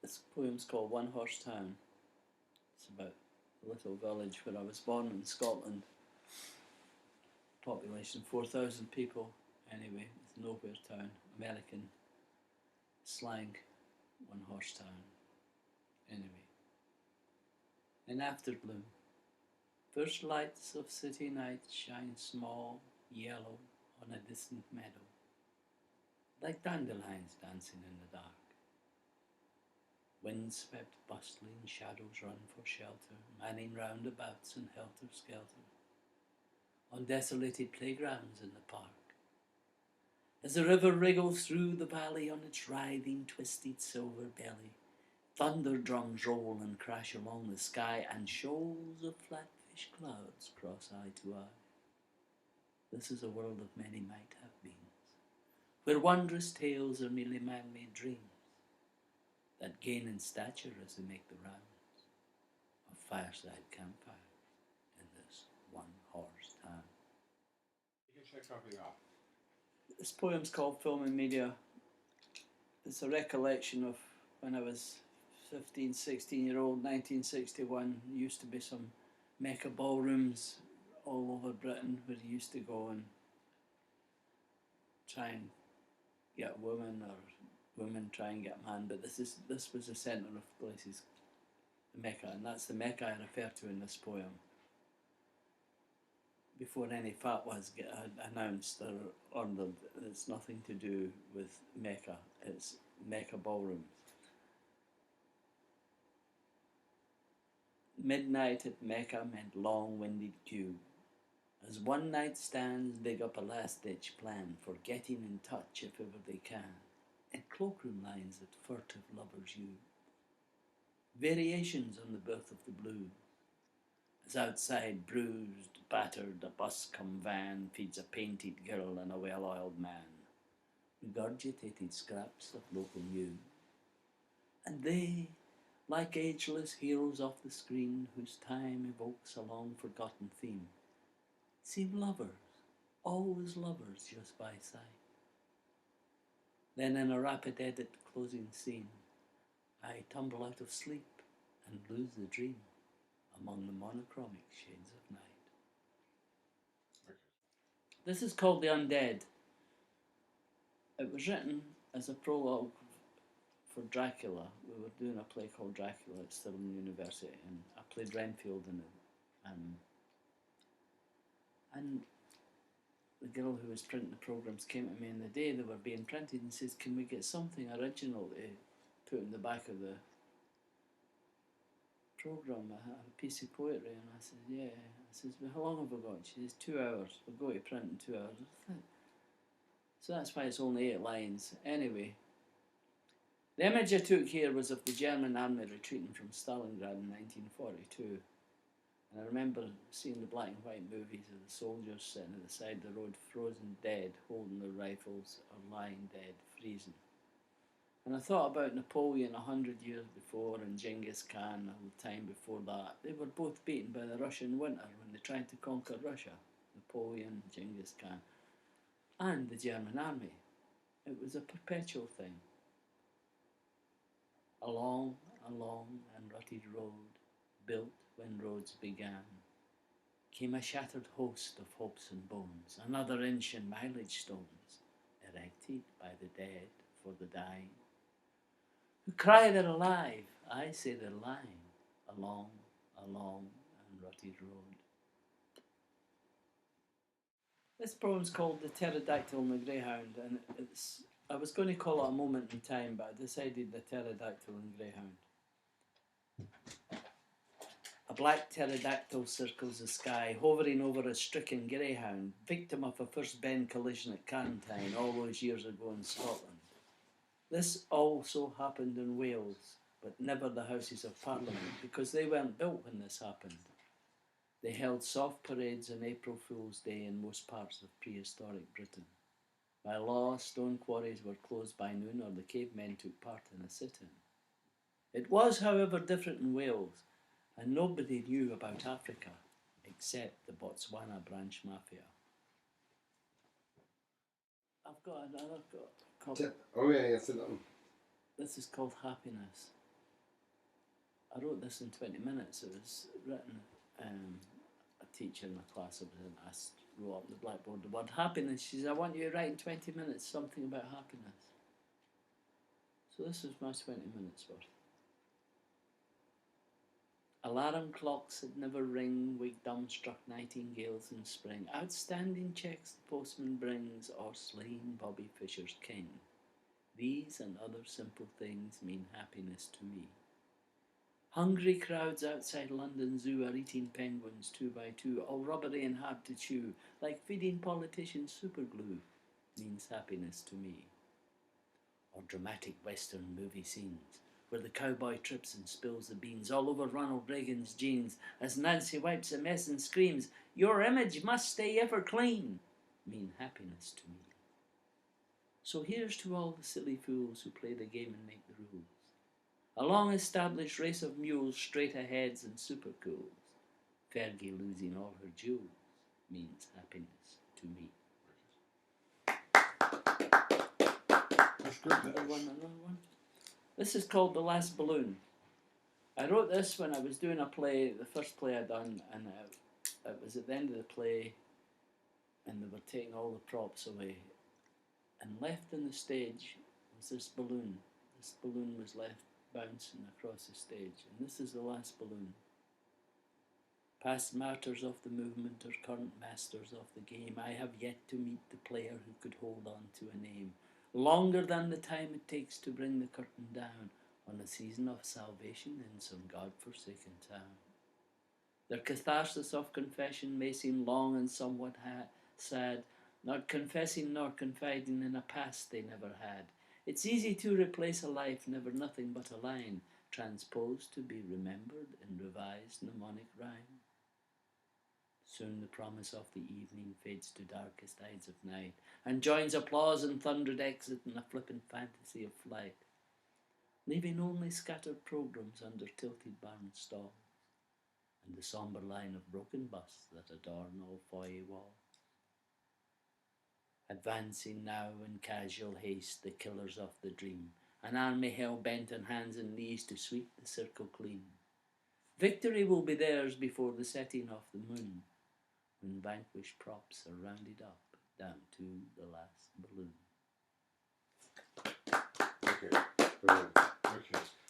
This poem's called One Horse Town. It's about a little village where I was born in Scotland. Population 4,000 people, anyway, it's nowhere town. American slang, one horse town. Anyway. In afterbloom, first lights of city night shine small, yellow, on a distant meadow, like dandelions dancing in the dark. Windswept, bustling shadows run for shelter, manning roundabouts and helter-skelter, on desolated playgrounds in the park. As the river wriggles through the valley on its writhing, twisted silver belly, thunder drums roll and crash along the sky, and shoals of flatfish clouds cross eye to eye. This is a world of many might-have-beens, where wondrous tales are merely man-made dreams that gain in stature as they make the rounds of fireside campfires in this one-horse town. You can check something off. This poem's called Film and Media. It's a recollection of when I was 15, 16-year-old, 1961. There used to be some Mecca ballrooms all over Britain where you used to go and try and get a woman, or women try and get a man, but this was the centre of places, the Mecca, and that's the Mecca I refer to in this poem. Before any fatwas get announced or ordered, it's nothing to do with Mecca, it's Mecca ballrooms. Midnight at Mecca meant long-winded queue, as one night stands dig up a last-ditch plan for getting in touch if ever they can, in cloakroom lines that furtive lovers use. Variations on the birth of the blues, as outside bruised, battered, a bus-cum van feeds a painted girl and a well-oiled man, regurgitated scraps of local news. And they, like ageless heroes off the screen whose time evokes a long-forgotten theme, seem lovers, always lovers just by sight. Then in a rapid edit closing scene, I tumble out of sleep and lose the dream among the monochromic shades of night. Okay. This is called The Undead. It was written as a prologue for Dracula. We were doing a play called Dracula at Stirling University, and I played Renfield in it. And the girl who was printing the programmes came to me on the day they were being printed and says, "Can we get something original to put in the back of the programme, a piece of poetry?" And I said, "Yeah." I says, "Well, how long have we got?" She says, 2 hours. We'll go to print in 2 hours. So that's why it's only 8 lines. Anyway, the image I took here was of the German army retreating from Stalingrad in 1942. And I remember seeing the black and white movies of the soldiers sitting at the side of the road, frozen dead, holding their rifles, or lying dead, freezing. And I thought about Napoleon 100 years before, and Genghis Khan a the time before that. They were both beaten by the Russian winter when they tried to conquer Russia. Napoleon, Genghis Khan, and the German army. It was a perpetual thing. A long and rutted road, built when roads began, came a shattered host of hopes and bones, another inch in mileage stones, erected by the dead for the dying, who cry they're alive. I say they're lying along a long and rutted road. This poem's called The Pterodactyl and the Greyhound, and I was going to call it A Moment in Time, but I decided The Pterodactyl and Greyhound. A black pterodactyl circles the sky, hovering over a stricken greyhound, victim of a first bend collision at Carntyne all those years ago in Scotland. This also happened in Wales, but never the Houses of Parliament, because they weren't built when this happened. They held soft parades on April Fool's Day in most parts of prehistoric Britain. By law, stone quarries were closed by noon, or the cavemen took part in a sit-in. It was, however, different in Wales, and nobody knew about Africa except the Botswana branch mafia. I've got another copy. Oh yeah, sit down. This is called Happiness. I wrote this in 20 minutes. It was written, a teacher in a class I was in asked, wrote up on the blackboard the word happiness. She said, I want you to write in 20 minutes something about happiness. So this was my 20 minutes worth. Alarm clocks that never ring wake dumbstruck nightingales in spring. Outstanding checks the postman brings, or slain Bobby Fischer's king. These and other simple things mean happiness to me. Hungry crowds outside London Zoo are eating penguins 2 by 2, all rubbery and hard to chew, like feeding politicians superglue, means happiness to me. Or dramatic Western movie scenes, where the cowboy trips and spills the beans all over Ronald Reagan's jeans as Nancy wipes a mess and screams, your image must stay ever clean, mean happiness to me. So here's to all the silly fools who play the game and make the rules. A long-established race of mules, straight-aheads and super-cools. Fergie losing all her jewels means happiness to me. Another one. This is called The Last Balloon. I wrote this when I was doing a play, the first play I'd done, and it was at the end of the play, and they were taking all the props away. And left on the stage was this balloon. This balloon was left bouncing across the stage, and this is the last balloon. Past martyrs of the movement or current masters of the game, I have yet to meet the player who could hold on to a name longer than the time it takes to bring the curtain down on a season of salvation in some God-forsaken town. Their catharsis of confession may seem long and somewhat sad, not confessing nor confiding in a past they never had. It's easy to replace a life, never nothing but a line, transposed to be remembered in revised mnemonic rhyme. Soon the promise of the evening fades to darkest eyes of night, and joins applause and thundered exit in a flippant fantasy of flight, leaving only scattered programs under tilted barn stalls, and the sombre line of broken busts that adorn all foyer walls. Advancing now in casual haste, the killers of the dream, an army hell-bent on hands and knees to sweep the circle clean. Victory will be theirs before the setting of the moon, when vanquished props are rounded up down to the last balloon. Okay. Brilliant. Okay.